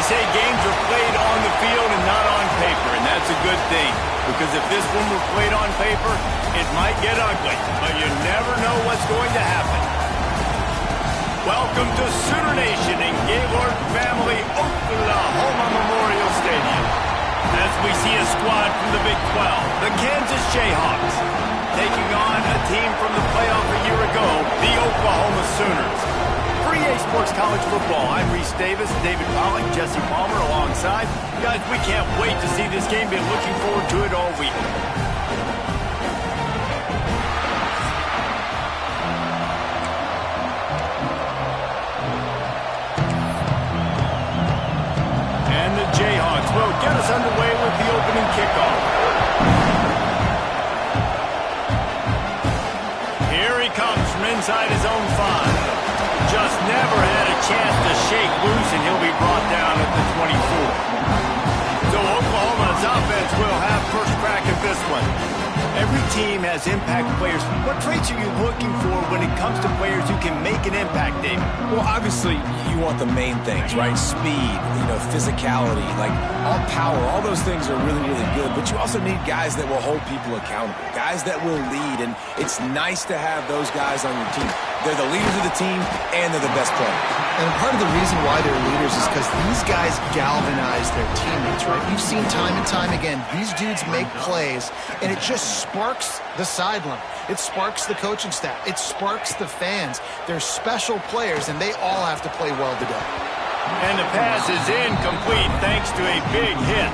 say games are played on the field and not on paper, and that's a good thing. Because if this one were played on paper, it might get ugly, but you never know what's going to happen. Welcome to Sooner Nation in Gaylord Family Oklahoma Memorial Stadium. As we see a squad from the Big 12, the Kansas Jayhawks, taking on a team from the playoff a year ago, the Oklahoma Sooners. For EA Sports College Football, I'm Reese Davis, David Pollock, Jesse Palmer alongside. Guys, we can't wait to see this game. Been looking forward to it all week. And the Jayhawks will get us underway with the opening kickoff. Here he comes from inside his own 5. Just never had a chance to shake loose, and he'll be brought down at the 24. So Oklahoma's offense will have first crack at this one. Every team has impact players. What traits are you looking for when it comes to players who can make an impact, David? Well, obviously, you want the main things, right? Speed, physicality, like all power, all those things are really, really good. But you also need guys that will hold people accountable, guys that will lead, and it's nice to have those guys on your team. They're the leaders of the team, and they're the best players. And part of the reason why they're leaders is because these guys galvanize their teammates, right? We've seen time and time again, these dudes make plays, and it just sparks the sideline. It sparks the coaching staff. It sparks the fans. They're special players, and they all have to play well today. And the pass is incomplete thanks to a big hit.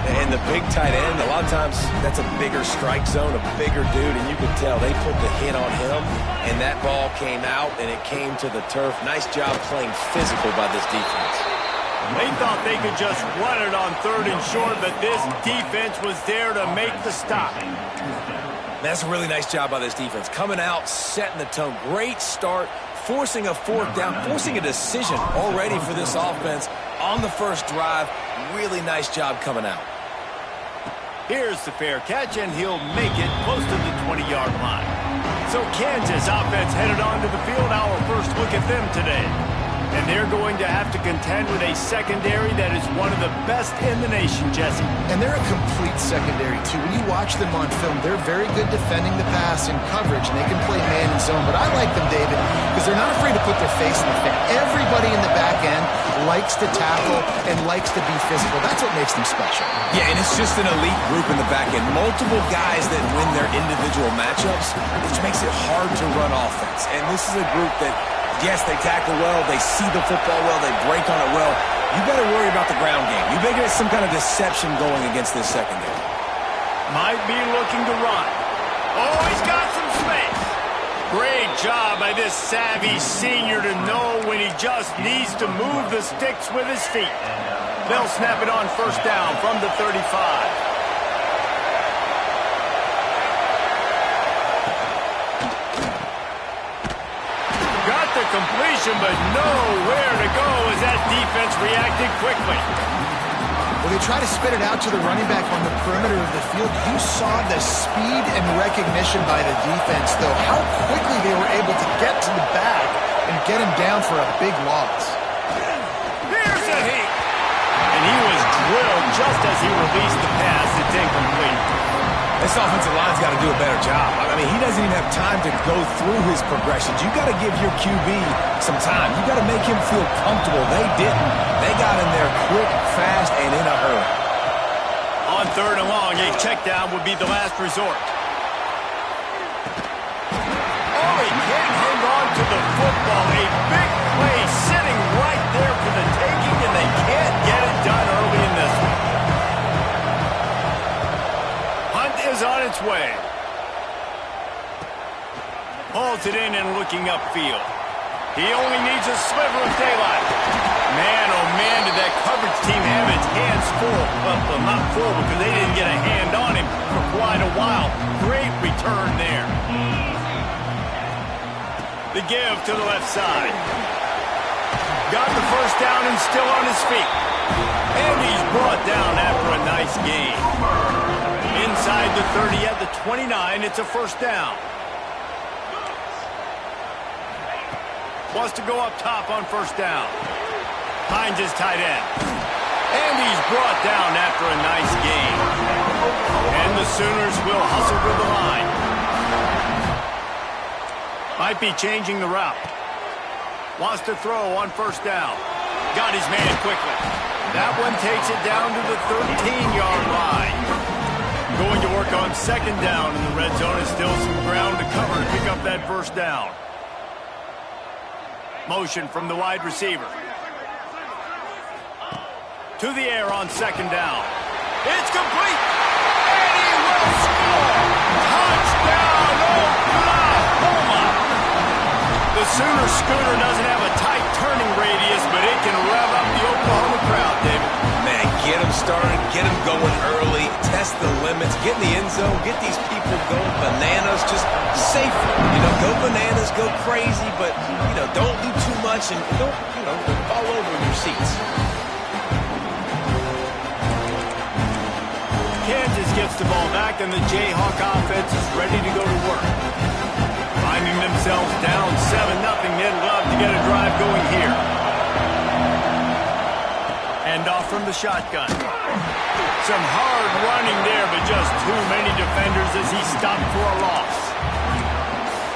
And the big tight end, a lot of times that's a bigger strike zone, a bigger dude, and you could tell they put the hit on him, and that ball came out, and it came to the turf. Nice job playing physical by this defense. They thought they could just run it on 3rd and short, but this defense was there to make the stop. That's a really nice job by this defense. Coming out, setting the tone. Great start, forcing a 4th down, forcing a decision already for this offense on the first drive. Really nice job coming out. Here's the fair catch, and he'll make it close to the 20-yard line. So Kansas offense headed onto the field. Our first look at them today. And they're going to have to contend with a secondary that is one of the best in the nation, Jesse. And they're a complete secondary, too. When you watch them on film, they're very good defending the pass and coverage, and they can play man and zone. But I like them, David, because they're not afraid to put their face in the fan. Everybody in the back end likes to tackle and likes to be physical. That's what makes them special. Yeah, and it's just an elite group in the back end. Multiple guys that win their individual matchups, which makes it hard to run offense. And this is a group that, yes, they tackle well, they see the football well, they break on it well. You got to worry about the ground game. You better get some kind of deception going against this secondary. Might be looking to run. Oh, he's got some space. Great job by this savvy senior to know when he just needs to move the sticks with his feet. They'll snap it on 1st down from the 35. Got the completion, but nowhere to go as that defense reacted quickly. When they try to spit it out to the running back on the perimeter of the field, you saw the speed and recognition by the defense, though, how quickly they were able to get to the back and get him down for a big loss. Here's a heat. And he was drilled just as he released the pass. It's incomplete. This offensive line's got to do a better job. I mean, he doesn't even have time to go through his progressions. You got to give your QB some time. You got to make him feel comfortable. They didn't. They got in there quick, fast, and in a hurry. On 3rd and long, a check down would be the last resort. Oh, he can't hang on to the football. A big play sitting right there for the taking, and they can't get it done early in this one. Is on its way. Hauls it in and looking upfield. He only needs a sliver of daylight. Man, oh man, did that coverage team have its hands full. Well, not full because they didn't get a hand on him for quite a while. Great return there. The give to the left side. Got the 1st down and still on his feet. And he's brought down after a nice gain. Inside the 30 at the 29, it's a 1st down. Wants to go up top on 1st down. Finds his tight end. And he's brought down after a nice gain. And the Sooners will hustle to the line. Might be changing the route. Wants to throw on first down. Got his man quickly. That one takes it down to the 13-yard line. Going to work on second down in the red zone. Is still some ground to cover to pick up that first down. Motion from the wide receiver. To the air on second down. It's complete. And he will score. Touchdown, Oklahoma. The Sooner Scooter doesn't have a tight turning radius, but it can rev up the Oklahoma crowd, David. Man, get them started, get them going early, test the limits, get in the end zone, get these people going bananas, just safely. Go bananas, go crazy, but, don't do too much and don't, fall over in your seats. Kansas gets the ball back, and the Jayhawk offense is ready to go to work. Finding themselves down 7-0, they'd love to get a drive going here. Hand off from the shotgun. Some hard running there, but just too many defenders as he stopped for a loss.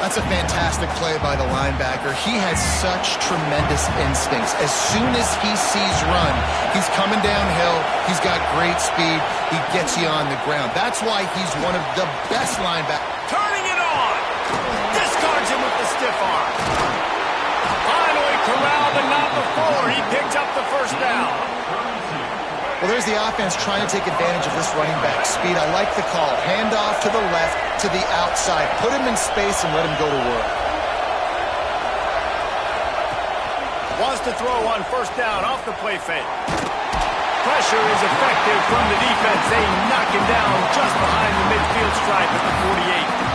That's a fantastic play by the linebacker. He has such tremendous instincts. As soon as he sees run, he's coming downhill. He's got great speed. He gets you on the ground. That's why he's one of the best linebackers. Turning it on. Discards him with the stiff arm. Finally corralled, but not before. He picks up the first down. Well, there's the offense trying to take advantage of this running back speed. I like the call. Hand off to the left, to the outside. Put him in space and let him go to work. Wants to throw on first down off the play fake. Pressure is effective from the defense. They knock him down just behind the midfield stripe at the 48.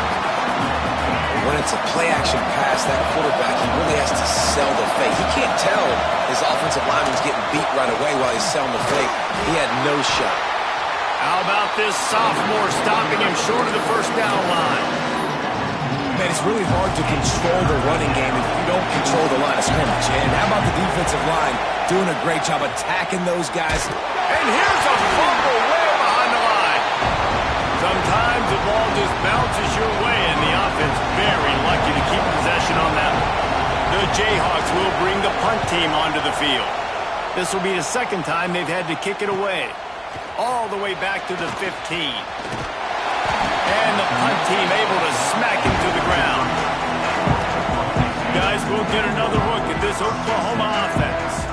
When it's a play-action pass, that quarterback, he really has to sell the fake. He can't tell his offensive lineman's getting beat right away while he's selling the fake. He had no shot. How about this sophomore stopping him short of the first down line? Man, it's really hard to control the running game if you don't control the line of scrimmage. And how about the defensive line doing a great job attacking those guys? And here's a fumble way behind the line. Sometimes the ball just bounces your way, and the offense very lucky to keep possession on that one. The Jayhawks will bring the punt team onto the field. This will be the second time they've had to kick it away. All the way back to the 15. And the punt team able to smack him to the ground. Guys, we'll get another look at this Oklahoma offense.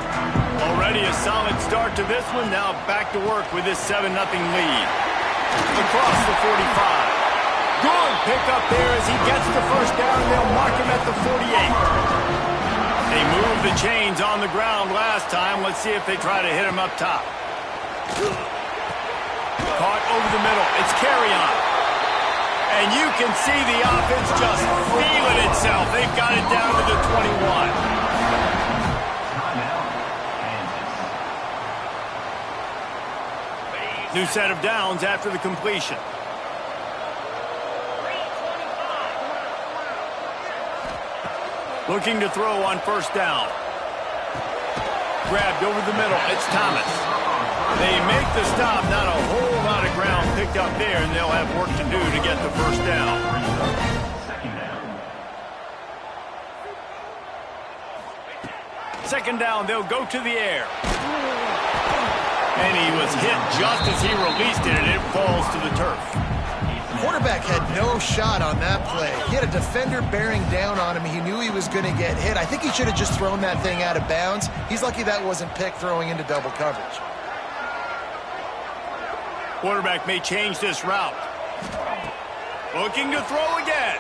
Already a solid start to this one. Now back to work with this 7-0 lead. Across the 45. Good pickup there as he gets the first down. They'll mark him at the 48. They moved the chains on the ground last time. Let's see if they try to hit him up top. Caught over the middle. It's carry on. And you can see the offense just feeling itself. They've got it down to the 21. New set of downs after the completion. Looking to throw on first down. Grabbed over the middle. It's Thomas. They make the stop. Not a whole lot of ground picked up there, and they'll have work to do to get the first down. Second down, they'll go to the air. And he was hit just as he released it, and it falls to the turf. The quarterback had no shot on that play. He had a defender bearing down on him. He knew he was going to get hit. I think he should have just thrown that thing out of bounds. He's lucky that wasn't picked throwing into double coverage. Quarterback may change this route. Looking to throw again.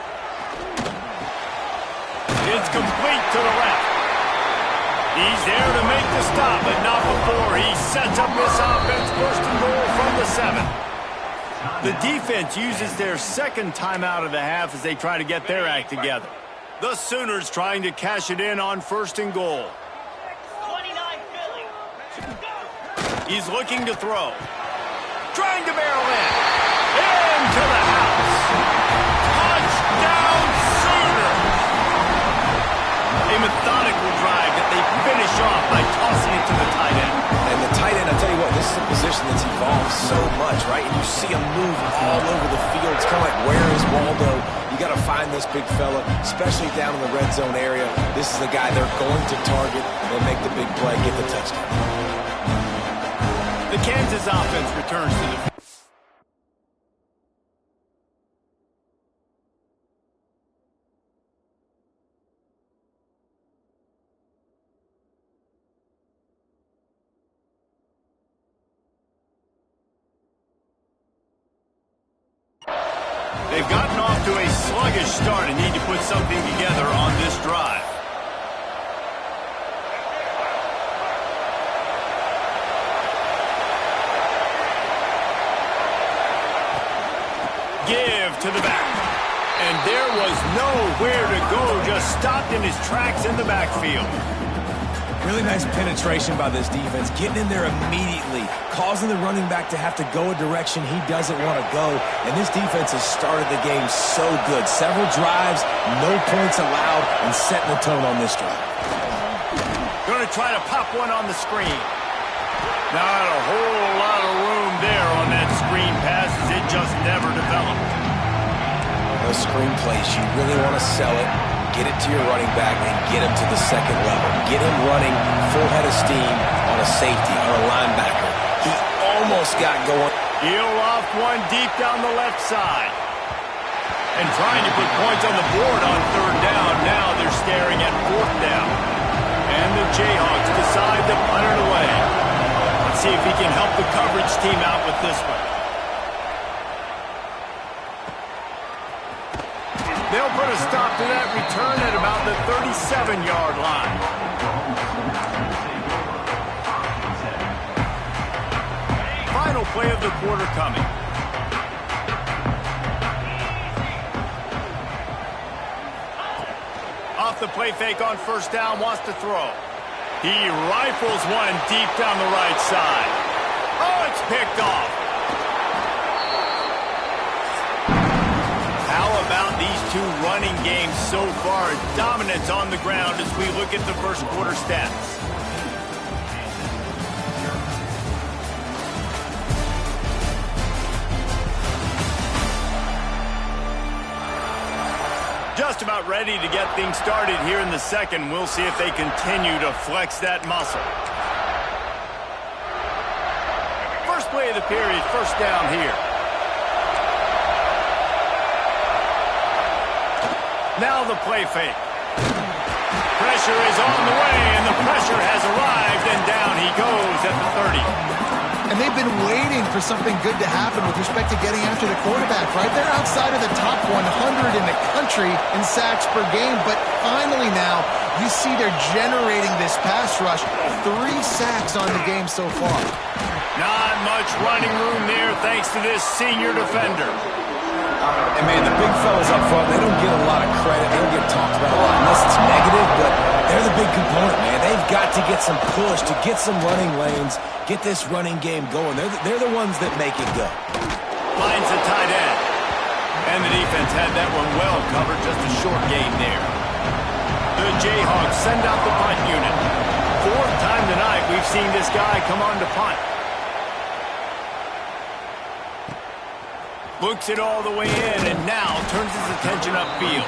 It's complete to the left. He's there to make the stop, but not before he sets up this offense first and goal from the 7. The defense uses their second timeout of the half as they try to get their act together. The Sooners trying to cash it in on first and goal. He's looking to throw. Trying to barrel in. Into the house. Touchdown Sooners! A methodical drive that they finish off by tossing it to the bunch, right? And you see them move all over the field. It's kind of like, where is Waldo? You got to find this big fella, especially down in the red zone area. This is the guy they're going to target and make the big play, get the touchdown. The Kansas offense returns to the field. They've gotten off to a sluggish start and need to put something together on this drive. Give to the back. And there was nowhere to go, just stopped in his tracks in the backfield. Really nice penetration by this defense, getting in there immediately, causing the running back to have to go a direction he doesn't want to go. And this defense has started the game so good. Several drives, no points allowed, and setting the tone on this drive. Going to try to pop one on the screen. Not a whole lot of room there on that screen pass as it just never developed. Those screen plays, you really want to sell it. Get it to your running back and get him to the second level. Get him running full head of steam on a safety, on a linebacker. He almost got going. He'll off one deep down the left side. And trying to put points on the board on third down. Now they're staring at fourth down. And the Jayhawks decide to punt it away. Let's see if he can help the coverage team out with this one. They'll put a stop to that return at about the 37-yard line. Final play of the quarter coming. Off the play fake on first down, wants to throw. He rifles one deep down the right side. Oh, it's picked off. How about these two running games so far? Dominance on the ground as we look at the first quarter stats. Just about ready to get things started here in the second. We'll see if they continue to flex that muscle. First play of the period, first down here. Now the play fake. Pressure is on the way, and the pressure has arrived, and down he goes at the 30. And they've been waiting for something good to happen with respect to getting after the quarterback, right? They're outside of the top 100 in the country in sacks per game, but finally now you see they're generating this pass rush. 3 sacks on the game so far. Not much running room there thanks to this senior defender. And, man, the big fellas up front, they don't get a lot of credit. They don't get talked about a lot unless it's negative, but they're the big component, man. They've got to get some push, to get some running lanes, get this running game going. They're the ones that make it go. Finds the tight end. And the defense had that one well covered, just a short gain there. The Jayhawks send out the punt unit. 4th time tonight we've seen this guy come on to punt. Looks it all the way in, and now turns his attention upfield.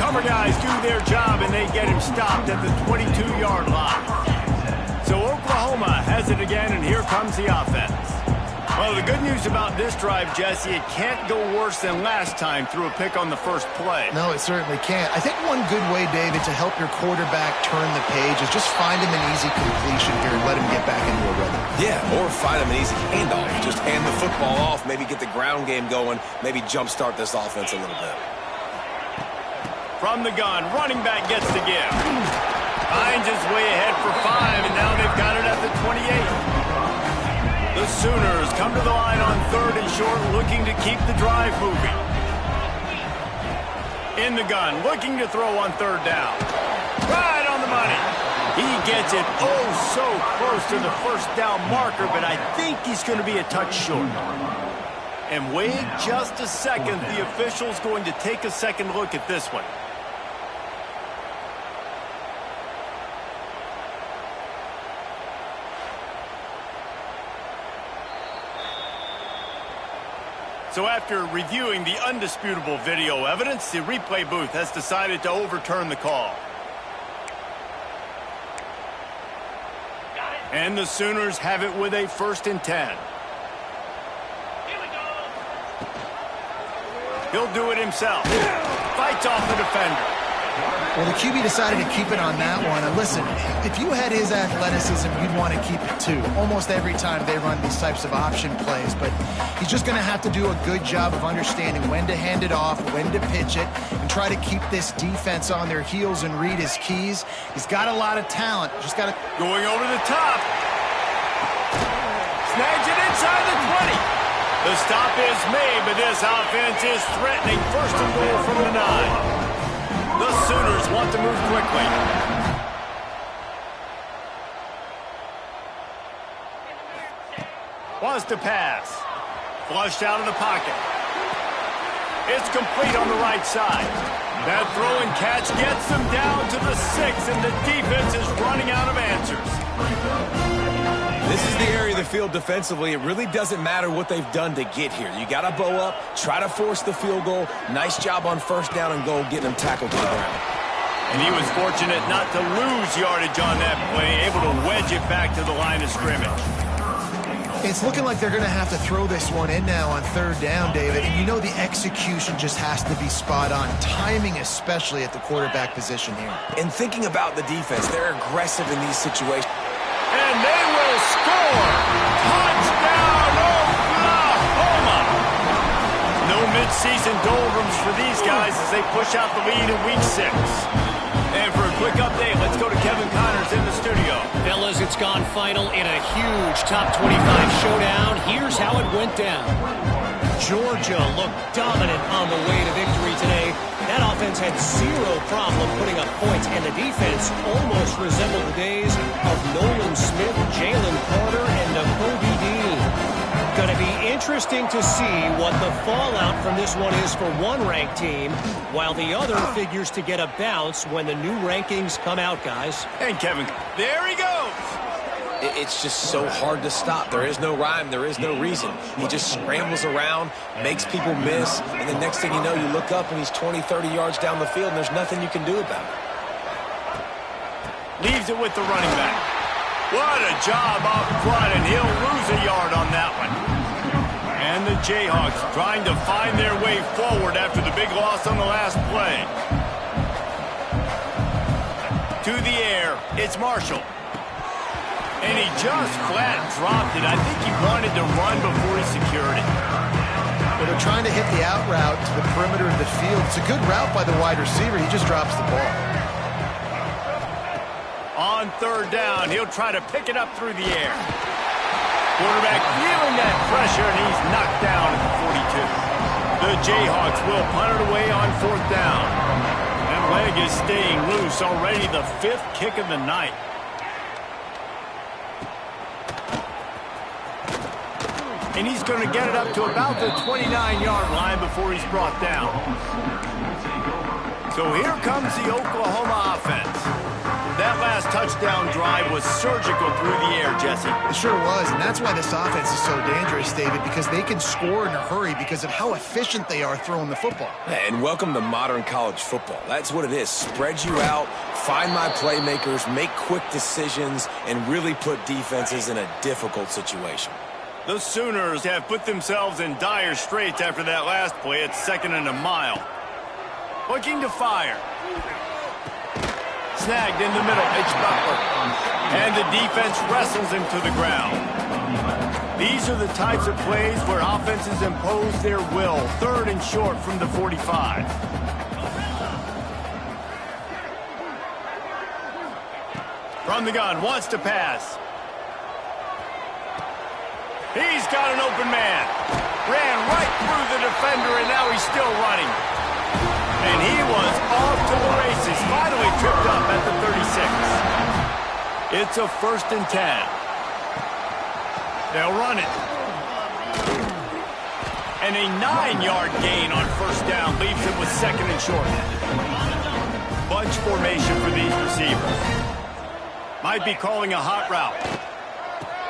Cover guys do their job, and they get him stopped at the 22-yard line. So Oklahoma has it again, and here comes the offense. Well, the good news about this drive, Jesse, it can't go worse than last time through a pick on the first play. No, it certainly can't. I think one good way, David, to help your quarterback turn the page is just find him an easy completion here and let him get back into a rhythm. Yeah, or find him an easy handoff. Just hand the football off, maybe get the ground game going, maybe jumpstart this offense a little bit. From the gun, running back gets the give. Finds his way ahead for 5, and now they've got it at the 28. The Sooners come to the line on 3rd and short, looking to keep the drive moving. In the gun, looking to throw on 3rd down. Right on the money. He gets it so close to the first down marker, but I think he's going to be a touch short. And wait just a second, the official's going to take a second look at this one. So after reviewing the undisputable video evidence, the replay booth has decided to overturn the call. And the Sooners have it with a 1st and 10. He'll do it himself. Fights off the defender. Well, the QB decided to keep it on that one. And listen, if you had his athleticism, you'd want to keep it too. Almost every time they run these types of option plays. But he's just going to have to do a good job of understanding when to hand it off, when to pitch it, and try to keep this defense on their heels and read his keys. He's got a lot of talent. Just got to... Going over the top. Snags it inside the 20. The stop is made, but this offense is threatening 1st and goal from the 9. The Sooners want to move quickly. Wants to pass. Flushed out of the pocket. It's complete on the right side. That throw and catch gets them down to the 6, and the defense is running out of answers. This is the area of the field defensively. It really doesn't matter what they've done to get here. You got to bow up, try to force the field goal. Nice job on 1st down and goal, getting them tackled to the ground. And he was fortunate not to lose yardage on that play, able to wedge it back to the line of scrimmage. It's looking like they're going to have to throw this one in now on 3rd down, David. And you know the execution just has to be spot on. Timing especially at the quarterback position here. And thinking about the defense, they're aggressive in these situations. And they will score! Touchdown, Oklahoma! No midseason doldrums for these guys as they push out the lead in Week 6. And for a quick update, let's go to Kevin Connors in the studio. Fellas, it's gone final in a huge top 25 showdown. Here's how it went down. Georgia looked dominant on the way to victory today. That offense had zero problem putting up points, and the defense almost resembled the days of Nolan Smith, Jalen Carter, and Nakobe Dean. Going to be interesting to see what the fallout from this one is for one ranked team, while the other figures to get a bounce when the new rankings come out, guys. And Kevin, there he goes! It's just so hard to stop. There is no rhyme. There is no reason. He just scrambles around, makes people miss, and the next thing you know, you look up and he's 20, 30 yards down the field, and there's nothing you can do about it. Leaves it with the running back. What a job up front, and he'll lose a yard on that one. And the Jayhawks trying to find their way forward after the big loss on the last play. To the air, it's Marshall. And he just flat dropped it. I think he wanted to run before he secured it. Well, they're trying to hit the out route to the perimeter of the field. It's a good route by the wide receiver. He just drops the ball. On 3rd down, he'll try to pick it up through the air. Quarterback feeling that pressure, and he's knocked down at the 42. The Jayhawks will punt it away on 4th down. That leg is staying loose already, the 5th kick of the night. And he's going to get it up to about the 29-yard line before he's brought down. So here comes the Oklahoma offense. That last touchdown drive was surgical through the air, Jesse. It sure was, and that's why this offense is so dangerous, David, because they can score in a hurry because of how efficient they are throwing the football. And welcome to modern college football. That's what it is. Spread you out, find my playmakers, make quick decisions, and really put defenses in a difficult situation. The Sooners have put themselves in dire straits after that last play. It's 2nd and a mile. Looking to fire. Snagged in the middle. It's Butler. And the defense wrestles him to the ground. These are the types of plays where offenses impose their will. 3rd and short from the 45. From the gun, wants to pass. He's got an open man. Ran right through the defender, and now he's still running. And he was off to the races. Finally tripped up at the 36. It's a 1st and 10. They'll run it. And a 9-yard gain on 1st down leaves him with 2nd and short. Bunch formation for these receivers. Might be calling a hot route.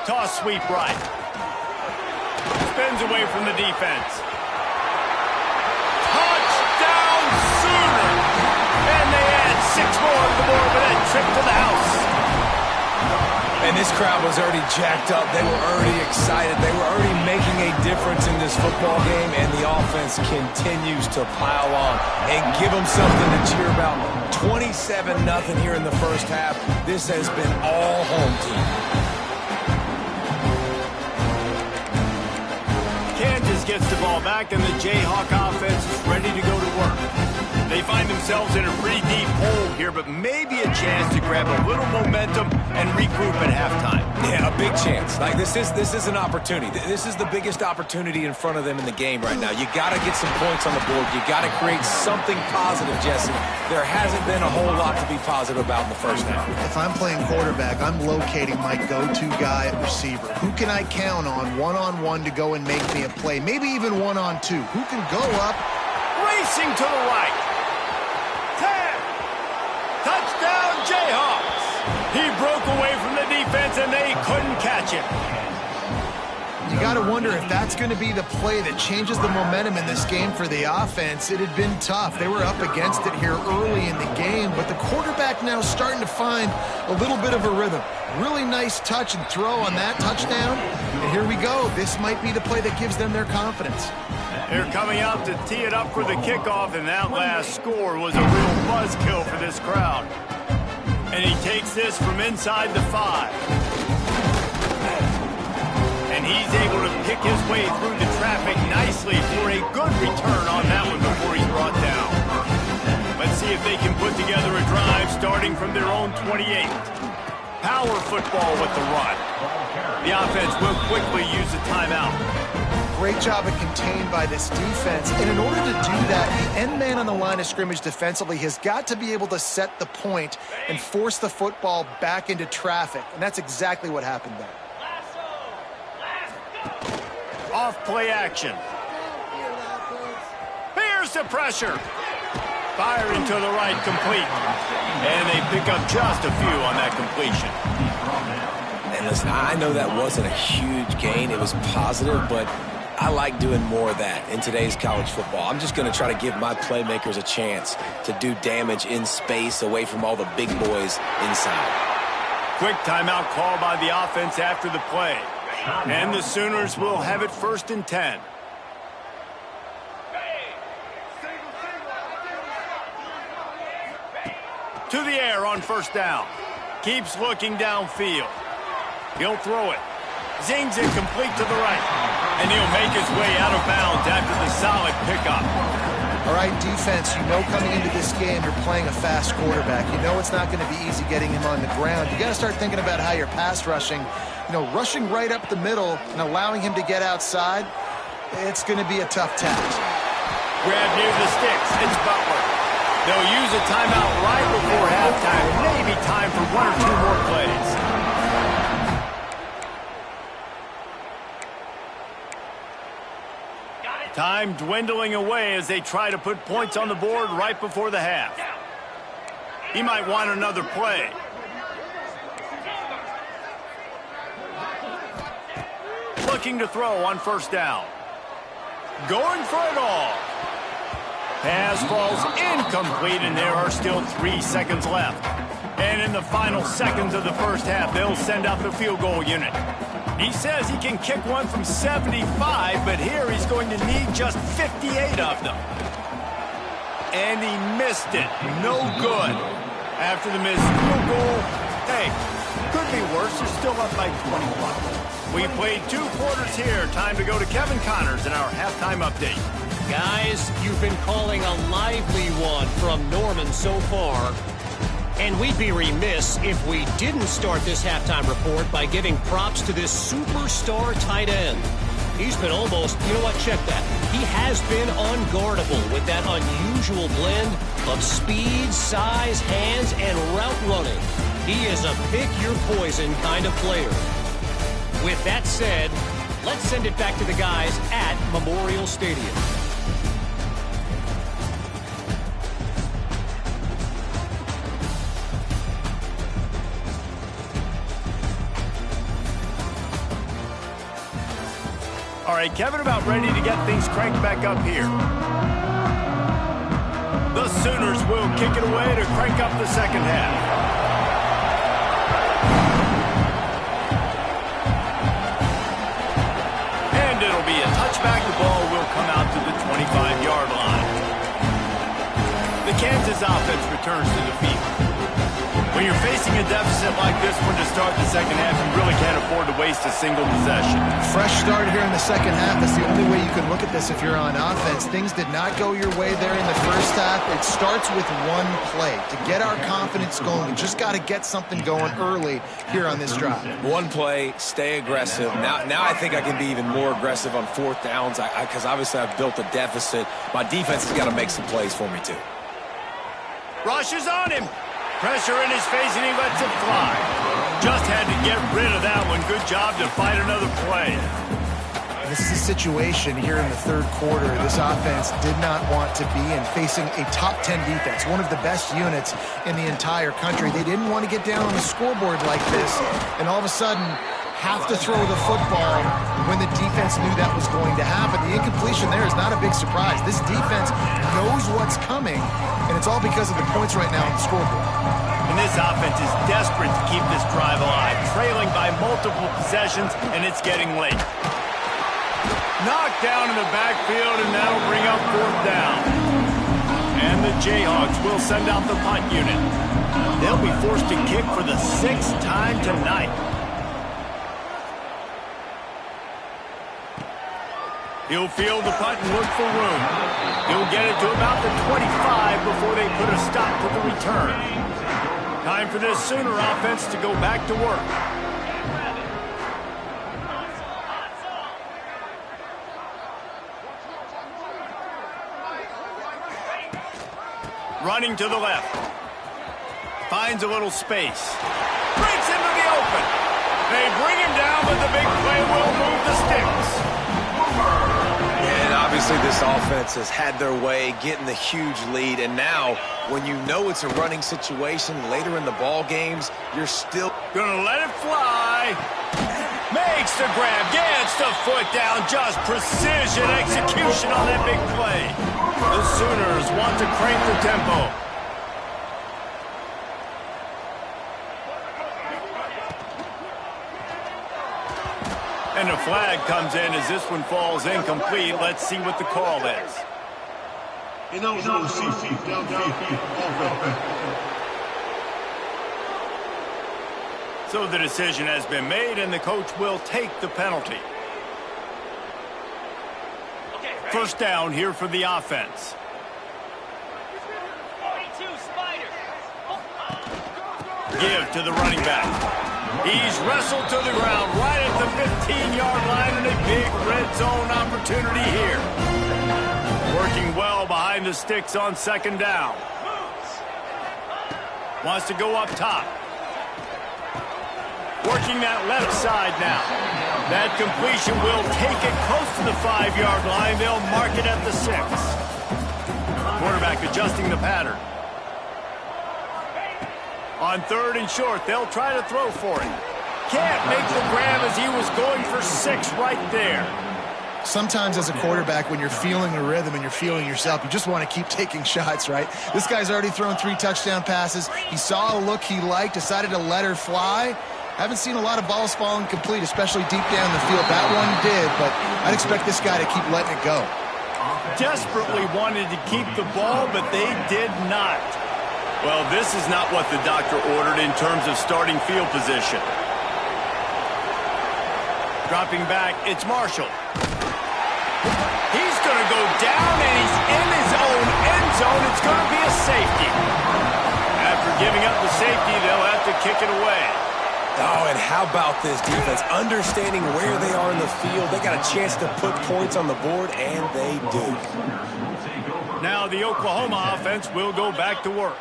Toss sweep right. Spins away from the defense. for that trip to the house. And this crowd was already jacked up. They were already excited. They were already making a difference in this football game, and the offense continues to pile on and give them something to cheer about. 27-0 here in the first half. This has been all home team. Kansas gets the ball back, and the Jayhawk offense is ready to go to work. They find themselves in a pretty deep hole here, but maybe a chance to grab a little momentum and regroup at halftime. Yeah, a big chance. Like this is an opportunity. This is the biggest opportunity in front of them in the game right now. You got to get some points on the board. You got to create something positive, Jesse. There hasn't been a whole lot to be positive about in the first half. If I'm playing quarterback, I'm locating my go-to guy at receiver. Who can I count on one-on-one to go and make me a play? Maybe even one-on-two. Who can go up? Racing to the right. 10. Touchdown, Jayhawks. He broke away from the defense, and they couldn't catch him. You got to wonder if that's going to be the play that changes the momentum in this game for the offense. It had been tough. They were up against it here early in the game, but the quarterback now starting to find a little bit of a rhythm. Really nice touch and throw on that touchdown. And here we go. This might be the play that gives them their confidence. They're coming out to tee it up for the kickoff, and that last score was a real buzzkill for this crowd. And he takes this from inside the 5. And he's able to pick his way through the traffic nicely for a good return on that one before he's brought down. Let's see if they can put together a drive starting from their own 28. Power football with the run. The offense will quickly use a timeout. Great job of contained by this defense. And in order to do that, the end man on the line of scrimmage defensively has got to be able to set the point and force the football back into traffic. And that's exactly what happened there. Off play action. Here's the pressure. Firing to the right, complete. And they pick up just a few on that completion. And listen, I know that wasn't a huge gain. It was positive, but I like doing more of that in today's college football. I'm just going to try to give my playmakers a chance to do damage in space away from all the big boys inside. Quick timeout call by the offense after the play. And the Sooners will have it 1st and 10. To the air on 1st down. Keeps looking downfield. He'll throw it. Zings it complete to the right. And he'll make his way out of bounds after the solid pickup. All right, defense, you know coming into this game you're playing a fast quarterback. You know it's not going to be easy getting him on the ground. You got to start thinking about how you're pass rushing. You know, rushing right up the middle and allowing him to get outside, it's going to be a tough task. Grab near the sticks. It's Butler. They'll use a timeout right before halftime. Maybe time for 1 or 2 more plays. Time dwindling away as they try to put points on the board right before the half. He might want another play. Looking to throw on 1st down. Going for it all. Pass falls incomplete, and there are still 3 seconds left. And in the final seconds of the first half, they'll send out the field goal unit. He says he can kick one from 75, but here he's going to need just 58 of them. And he missed it. No good. After the missed field goal, hey, could be worse. They're still up by 21. We played 2 quarters here. Time to go to Kevin Connors in our halftime update. Guys, you've been calling a lively one from Norman so far. And we'd be remiss if we didn't start this halftime report by giving props to this superstar tight end. He's been almost, you know what, check that. He has been unguardable with that unusual blend of speed, size, hands, and route running. He is a pick-your-poison kind of player. With that said, let's send it back to the guys at Memorial Stadium. All right, Kevin, about ready to get things cranked back up here. The Sooners will kick it away to crank up the second half. And it'll be a touchback. The ball will come out to the 25-yard line. The Kansas offense returns to the field. When you're facing a deficit like this one to start the second half, you really can't afford to waste a single possession. Fresh start here in the second half. That's the only way you can look at this if you're on offense. Things did not go your way there in the first half. It starts with one play. To get our confidence going, we just got to get something going early here on this drive. One play, stay aggressive. Now I think I can be even more aggressive on fourth downs because obviously I've built a deficit. My defense has got to make some plays for me too. Rush is on him. Pressure in his face, and he lets it fly. Just had to get rid of that one. Good job to fight another play. This is a situation here in the third quarter. This offense did not want to be in, facing a top 10 defense, one of the best units in the entire country. They didn't want to get down on the scoreboard like this, and all of a sudden have to throw the football when the defense knew that was going to happen. The incompletion there is not a big surprise. This defense knows what's coming, and it's all because of the points right now on the scoreboard. And this offense is desperate to keep this drive alive, trailing by multiple possessions, and it's getting late. Knocked down in the backfield, and that'll bring up fourth down. And the Jayhawks will send out the punt unit. They'll be forced to kick for the sixth time tonight. He'll field the punt and look for room. He'll get it to about the 25 before they put a stop to the return. Time for this Sooner offense to go back to work. Running to the left. Finds a little space. Breaks into the open. They bring him down, but the big play will move the sticks. And obviously this offense has had their way, getting the huge lead. And now, when you know it's a running situation later in the ball games, you're still gonna let it fly. Makes the grab, gets the foot down. Just precision execution on that big play. The Sooners want to crank the tempo. And a flag comes in as this one falls incomplete. Let's see what the call is. So the decision has been made, and the coach will take the penalty. First down here for the offense. Give to the running back. He's wrestled to the ground right at the 15-yard line, and a big red zone opportunity here. Working well behind the sticks on second down. Wants to go up top. Working that left side now. That completion will take it close to the 5-yard line. They'll mark it at the 6. Quarterback adjusting the pattern. On third and short, they'll try to throw for it. Can't make the grab as he was going for 6 right there. Sometimes as a quarterback, when you're feeling the rhythm and you're feeling yourself, you just want to keep taking shots, right? This guy's already thrown 3 touchdown passes. He saw a look he liked, decided to let her fly. Haven't seen a lot of balls falling complete, especially deep down the field. That one did, but I'd expect this guy to keep letting it go. Desperately wanted to keep the ball, but they did not. Well, this is not what the doctor ordered in terms of starting field position. Dropping back, it's Marshall. He's going to go down, and he's in his own end zone. It's going to be a safety. After giving up the safety, they'll have to kick it away. Oh, and how about this defense? Understanding where they are in the field. They got a chance to put points on the board, and they do. Now the Oklahoma offense will go back to work.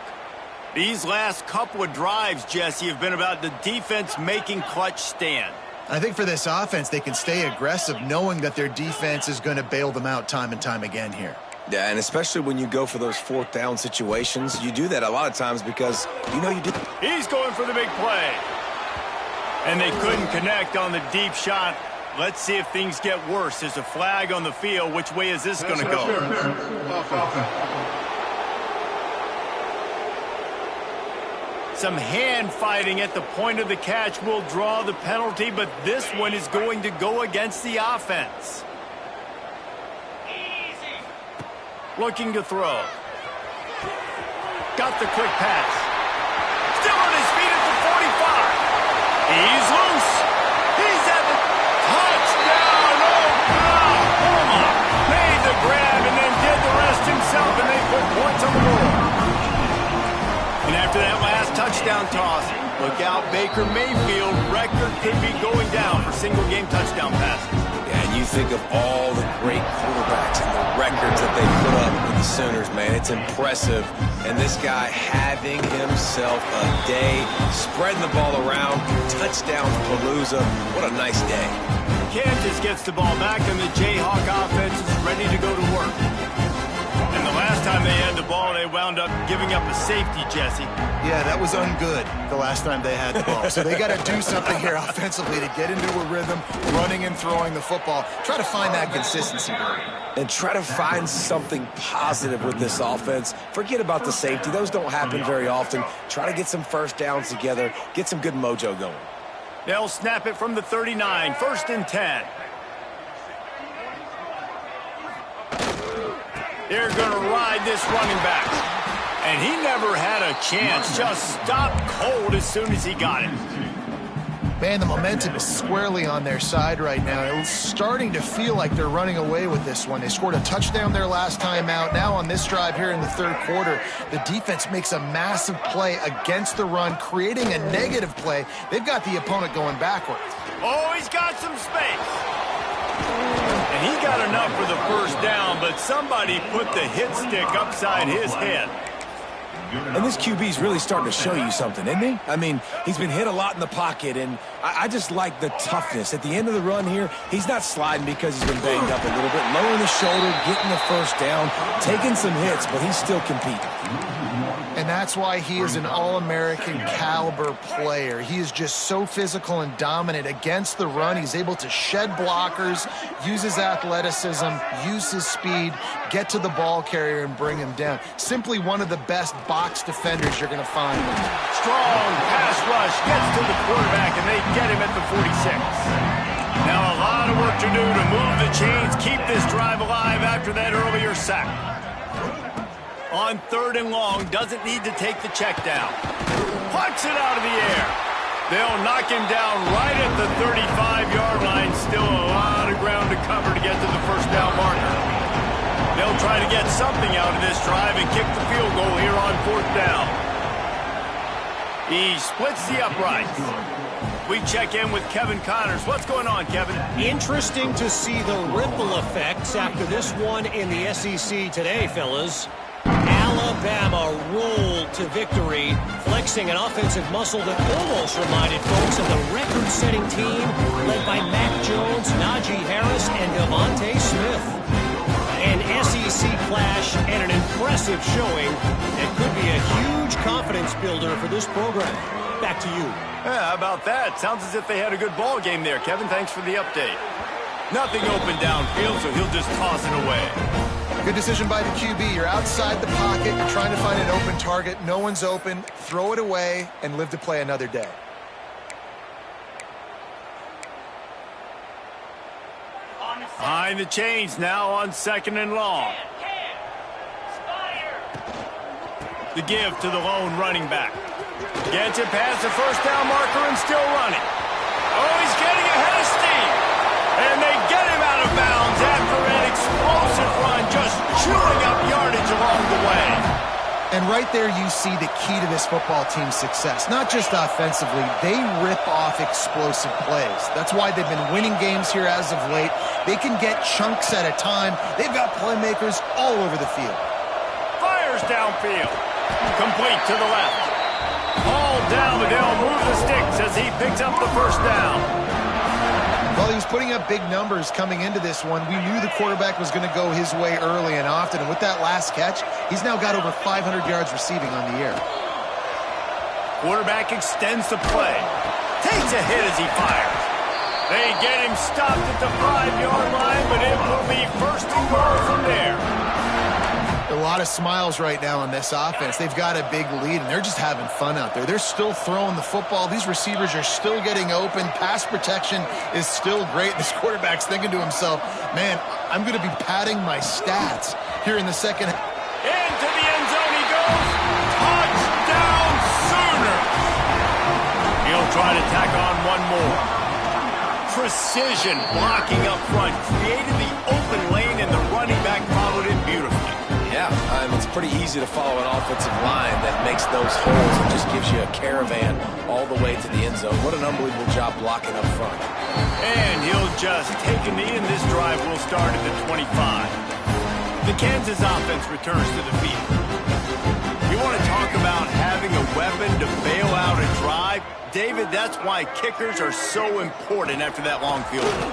These last couple of drives, Jesse, have been about the defense making clutch stand. I think for this offense, they can stay aggressive knowing that their defense is going to bail them out time and time again here. Yeah, and especially when you go for those 4th down situations, you do that a lot of times because you know you did. He's going for the big play. And they couldn't connect on the deep shot. Let's see if things get worse. There's a flag on the field. Which way is this going to go? Some hand fighting at the point of the catch will draw the penalty, but this one is going to go against the offense. Looking to throw. Got the quick pass. Still on his feet at the 45. He's loose. He's at the touchdown. Oklahoma made the grab and then did the rest himself, and they put points on the board. And after that last touchdown toss, look out, Baker Mayfield record could be going down for single-game touchdown passes. Yeah, and you think of all the great quarterbacks and the records that they put up with the Sooners, man. It's impressive. And this guy having himself a day, spreading the ball around, touchdowns palooza. What a nice day. Kansas gets the ball back, and the Jayhawk offense is ready to go to work. And the last time they had the ball, they wound up giving up a safety, Jesse. Yeah, that was ungood the last time they had the ball. So they got to do something here offensively to get into a rhythm, running and throwing the football. Try to find that consistency, Bert. And try to find something positive with this offense. Forget about the safety. Those don't happen very often. Try to get some first downs together, get some good mojo going. They'll snap it from the 39, 1st and 10. They're going to ride this running back. And he never had a chance. Just stopped cold as soon as he got it. Man, the momentum is squarely on their side right now. It's starting to feel like they're running away with this one. They scored a touchdown their last time out. Now on this drive here in the third quarter, the defense makes a massive play against the run, creating a negative play. They've got the opponent going backwards. Oh, he's got some space. And he got enough for the first down, but somebody put the hit stick upside his head. And this QB's really starting to show you something, isn't he? I mean, he's been hit a lot in the pocket, and I just like the toughness. At the end of the run here, he's not sliding because he's been banged up a little bit. Lowering the shoulder, getting the first down, taking some hits, but he's still competing. And that's why he is an All-American caliber player. He is just so physical and dominant against the run. He's able to shed blockers, use his athleticism, use his speed, get to the ball carrier and bring him down. Simply one of the best box defenders you're going to find. Strong pass rush gets to the quarterback, and they get him at the 46. Now a lot of work to do to move the chains, keep this drive alive after that earlier sack. On 3rd and long, doesn't need to take the check down. Puts it out of the air. They'll knock him down right at the 35-yard line. Still a lot of ground to cover to get to the first down marker. They'll try to get something out of this drive and kick the field goal here on 4th down. He splits the uprights. We check in with Kevin Connors. What's going on, Kevin? Interesting to see the ripple effects after this one in the SEC today, fellas. Alabama rolled to victory, flexing an offensive muscle that almost reminded folks of the record-setting team led by Mac Jones, Najee Harris, and Devontae Smith. An SEC clash and an impressive showing that could be a huge confidence builder for this program. Back to you. Yeah, how about that? Sounds as if they had a good ball game there. Kevin, thanks for the update. Nothing open downfield, so he'll just toss it away. Good decision by the QB. You're outside the pocket. You're trying to find an open target. No one's open. Throw it away and live to play another day. Behind the chains now on 2nd and long. The give to the lone running back. Gets it past the first down marker and still running. Oh, he's getting ahead of steam. And they get him out of bounds after an explosive run, just chewing up yardage along the way. And right there you see the key to this football team's success. Not just offensively, they rip off explosive plays. That's why they've been winning games here as of late. They can get chunks at a time. They've got playmakers all over the field. Fires downfield. Complete to the left. All down, but they'll move the sticks as he picks up the first down. Well, he was putting up big numbers coming into this one. We knew the quarterback was going to go his way early and often. And with that last catch, he's now got over 500 yards receiving on the year. Quarterback extends the play. Takes a hit as he fires. They get him stopped at the 5-yard line, but it will be 1st and goal from there. A lot of smiles right now on this offense. They've got a big lead, and they're just having fun out there. They're still throwing the football. These receivers are still getting open. Pass protection is still great. This quarterback's thinking to himself, man, I'm going to be padding my stats here in the second. Into the end zone he goes. Touchdown Sooners. He'll try to tack on one more. Precision blocking up front. Created the open lane, and the running back followed it beautifully. Yeah, it's pretty easy to follow an offensive line that makes those holes and just gives you a caravan all the way to the end zone. What an unbelievable job blocking up front. And he'll just take a knee, and this drive will start at the 25. The Kansas offense returns to the field. You want to talk about having a weapon to bail out a drive? David, that's why kickers are so important after that long field goal.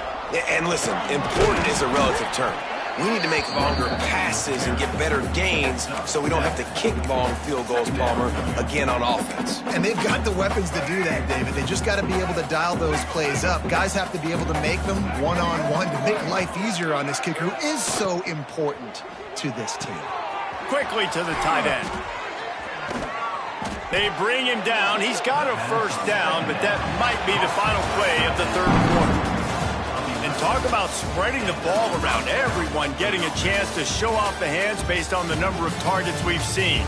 And listen, important is a relative term. We need to make longer passes and get better gains so we don't have to kick long field goals, Palmer, again on offense. And they've got the weapons to do that, David. They just got to be able to dial those plays up. Guys have to be able to make them one-on-one to make life easier on this kicker who is so important to this team. Quickly to the tight end. They bring him down. He's got a first down, but that might be the final play of the third quarter. And talk about spreading the ball around. Everyone getting a chance to show off the hands based on the number of targets we've seen.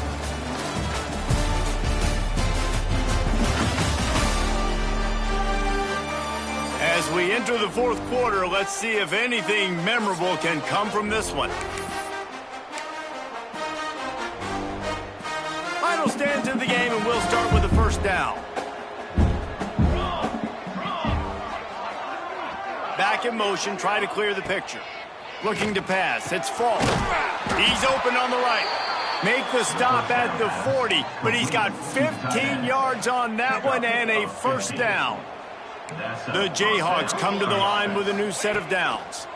As we enter the fourth quarter, let's see if anything memorable can come from this one. Final stands in the game, and we'll start with the first down. Back in motion, try to clear the picture. Looking to pass, it's Falk. He's open on the right. Make the stop at the 40, but he's got 15 yards on that one and a first down. The Jayhawks come to the line with a new set of downs.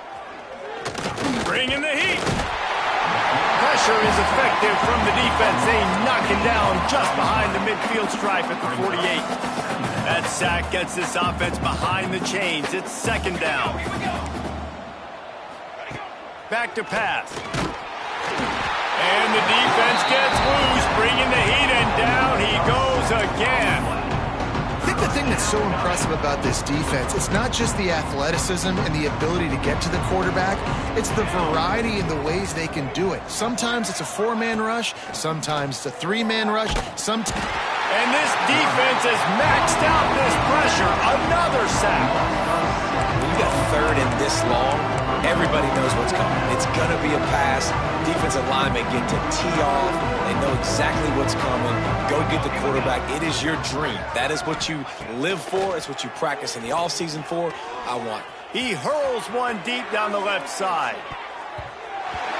Bring in the heat. Pressure is effective from the defense. They knock him down just behind the midfield stripe at the 48. That sack gets this offense behind the chains. It's second down. Back to pass. And the defense gets loose, bringing the heat, and down he goes again. I think the thing that's so impressive about this defense, it's not just the athleticism and the ability to get to the quarterback, it's the variety in the ways they can do it. Sometimes it's a four-man rush, sometimes it's a three-man rush, and this defense has maxed out this pressure. Another sack. When you got third and this long, everybody knows what's coming. It's going to be a pass. Defensive linemen get to tee off. They know exactly what's coming. Go get the quarterback. It is your dream. That is what you live for. It's what you practice in the offseason for. I want it. He hurls one deep down the left side.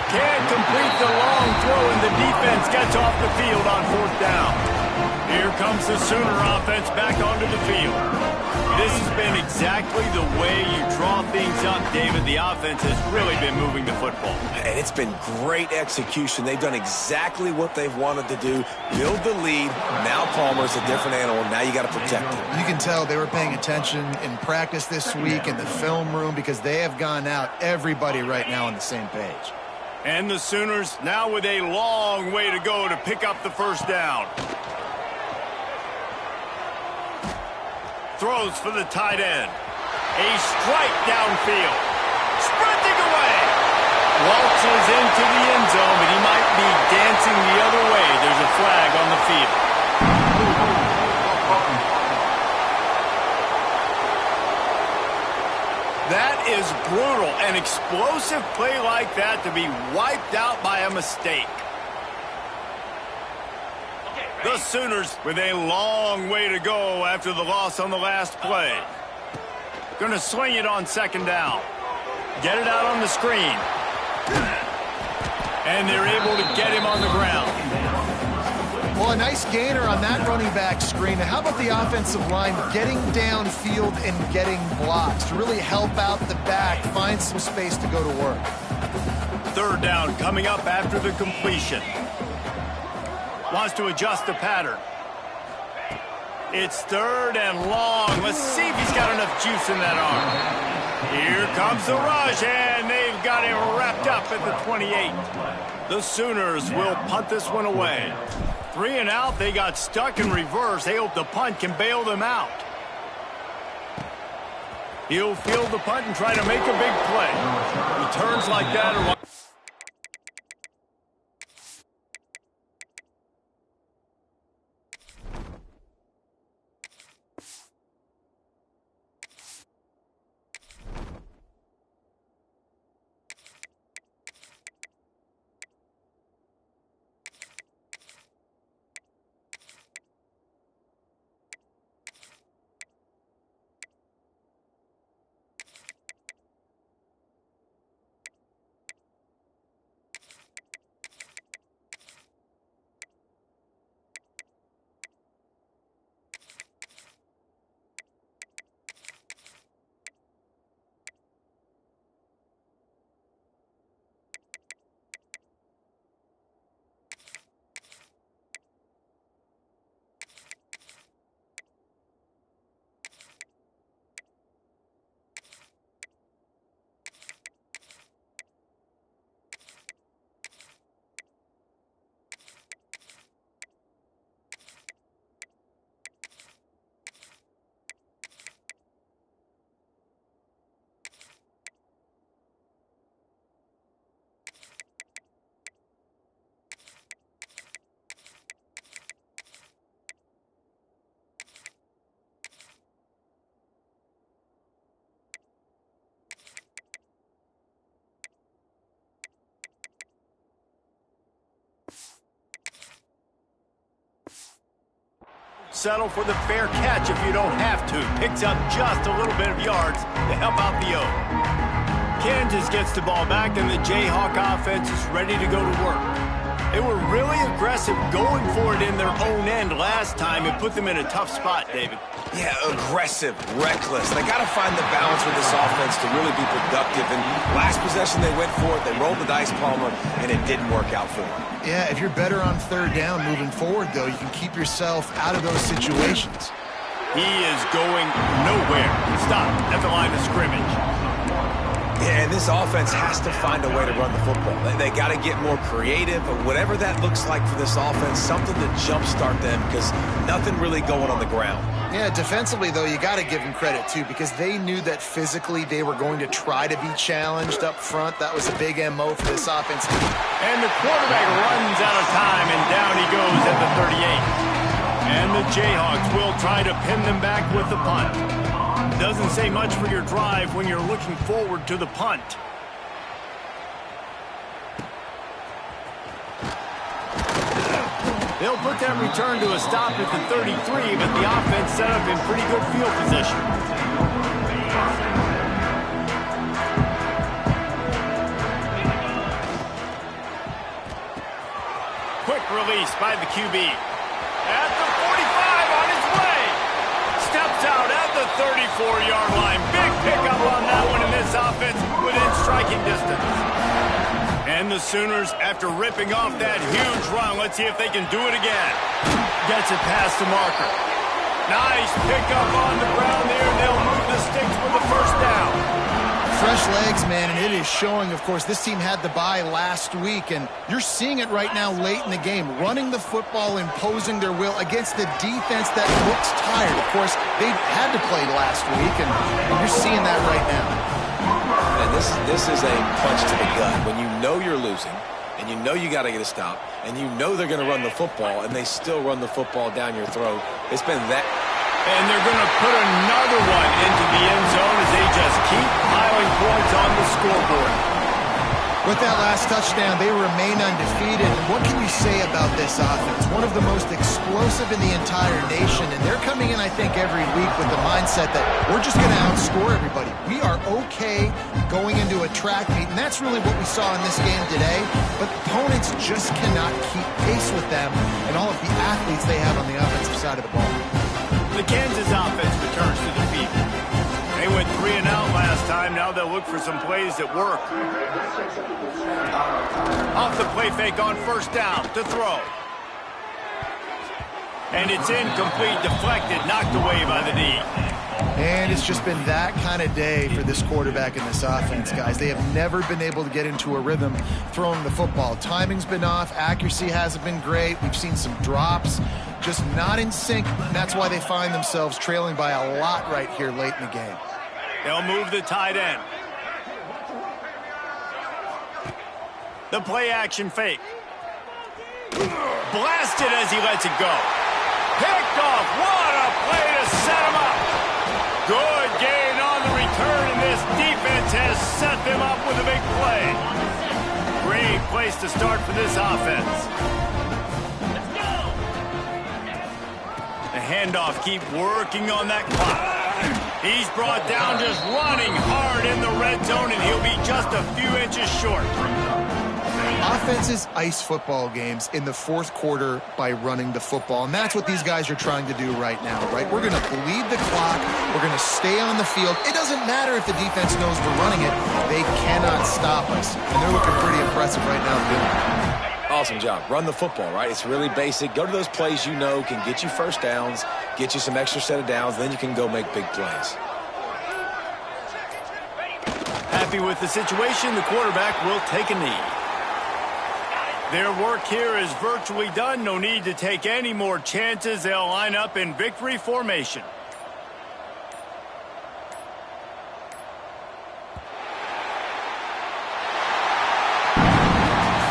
Can't complete the long throw, and the defense gets off the field on fourth down. Here comes the Sooner offense back onto the field. This has been exactly the way you draw things up, David. The offense has really been moving the football. And it's been great execution. They've done exactly what they've wanted to do. Build the lead. Now Palmer's a different animal. Now you got to protect him. You can tell they were paying attention in practice this week in the film room because they have gone out, everybody right now on the same page. And the Sooners now with a long way to go to pick up the first down. Throws for the tight end. A strike downfield. Sprinting away. Waltzes into the end zone, but he might be dancing the other way. There's a flag on the field. That is brutal. An explosive play like that to be wiped out by a mistake. The Sooners with a long way to go after the loss on the last play. Going to swing it on second down. Get it out on the screen. And they're able to get him on the ground. Well, a nice gainer on that running back screen. Now, how about the offensive line getting downfield and getting blocks to really help out the back, find some space to go to work? Third down coming up after the completion. Wants to adjust the pattern. It's third and long. Let's see if he's got enough juice in that arm. Here comes the rush, and they've got him wrapped up at the 28. The Sooners will punt this one away. 3 and out. They got stuck in reverse. They hope the punt can bail them out. He'll field the punt and try to make a big play. Returns like that are... Settle for the fair catch if you don't have to. Picks up just a little bit of yards to help out the O. Kansas gets the ball back, and the Jayhawk offense is ready to go to work. They were really aggressive going for it in their own end last time. It put them in a tough spot, David. Yeah, aggressive, reckless. They got to find the balance with this offense to really be productive. And last possession, they went for it. They rolled the dice, Palmer, and it didn't work out for them. Yeah, if you're better on third down moving forward, though, you can keep yourself out of those situations. He is going nowhere. Stop at the line of scrimmage. Yeah, and this offense has to find a way to run the football. They got to get more creative, or whatever that looks like for this offense, something to jumpstart them, because nothing really going on the ground. Yeah, defensively, though, you got to give them credit, too, because they knew that physically they were going to try to be challenged up front. That was a big MO for this offense. And the quarterback runs out of time, and down he goes at the 38. And the Jayhawks will try to pin them back with the punt. Doesn't say much for your drive when you're looking forward to the punt. They'll put that return to a stop at the 33, but the offense set up in pretty good field position. Quick release by the QB. At the 45 on his way. Steps out at the 34-yard line. Big pickup on that one in this offense within striking distance. And the Sooners, after ripping off that huge run, let's see if they can do it again. Gets it past the marker. Nice pickup on the ground there. They'll move the sticks with the first down. Fresh legs, man, and it is showing, of course, this team had the bye last week, and you're seeing it right now late in the game, running the football, imposing their will against the defense that looks tired. Of course, they had to play last week, and you're seeing that right now. And this is a punch to the gut. When you know you're losing, and you know you got to get a stop, and you know they're going to run the football, and they still run the football down your throat. It's been that. And they're going to put another one into the end zone as they just keep piling points on the scoreboard. With that last touchdown, they remain undefeated. And what can you say about this offense? One of the most explosive in the entire nation, and they're coming in, I think, every week with the mindset that we're just going to outscore everybody. We are okay going into a track meet, and that's really what we saw in this game today. But opponents just cannot keep pace with them and all of the athletes they have on the offensive side of the ball. The Kansas offense returns to the field. They went 3 and out last time. Now they'll look for some plays that work. Off the play fake on first down to throw. And it's incomplete, deflected, knocked away by the D. And it's just been that kind of day for this quarterback and this offense, guys. They have never been able to get into a rhythm throwing the football. Timing's been off. Accuracy hasn't been great. We've seen some drops. Just not in sync. And that's why they find themselves trailing by a lot right here late in the game. They'll move the tight end. The play action fake. Blasted as he lets it go. Picked off. What a play to set him up. Good gain on the return, and this defense has set them up with a big play. Great place to start for this offense. Let's go. The handoff, keep working on that clock. He's brought down just running hard in the red zone, and he'll be just a few inches short. Offenses ice football games in the fourth quarter by running the football, and that's what these guys are trying to do right now, right? We're going to bleed the clock. We're going to stay on the field. It doesn't matter if the defense knows we're running it. They cannot stop us, and they're looking pretty impressive right now doing it. Awesome job. Run the football, right? It's really basic. Go to those plays you know can get you first downs, get you some extra set of downs, then you can go make big plays. Happy with the situation, the quarterback will take a knee. Their work here is virtually done. No need to take any more chances. They'll line up in victory formation.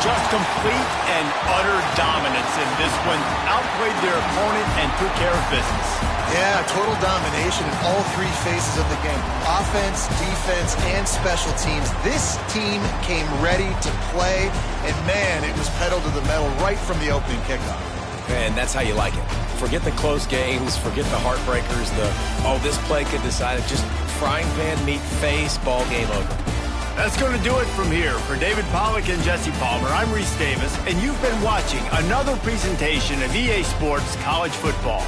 Just complete and utter dominance in this one. Outplayed their opponent and took care of business. Yeah, total domination in all three phases of the game. Offense, defense, and special teams. This team came ready to play, and man, it was pedal to the metal right from the opening kickoff. And that's how you like it. Forget the close games, forget the heartbreakers, this play could decide it. Just frying pan, meat face, ball game over. That's going to do it from here. For David Pollack and Jesse Palmer, I'm Reese Davis, and you've been watching another presentation of EA Sports College Football.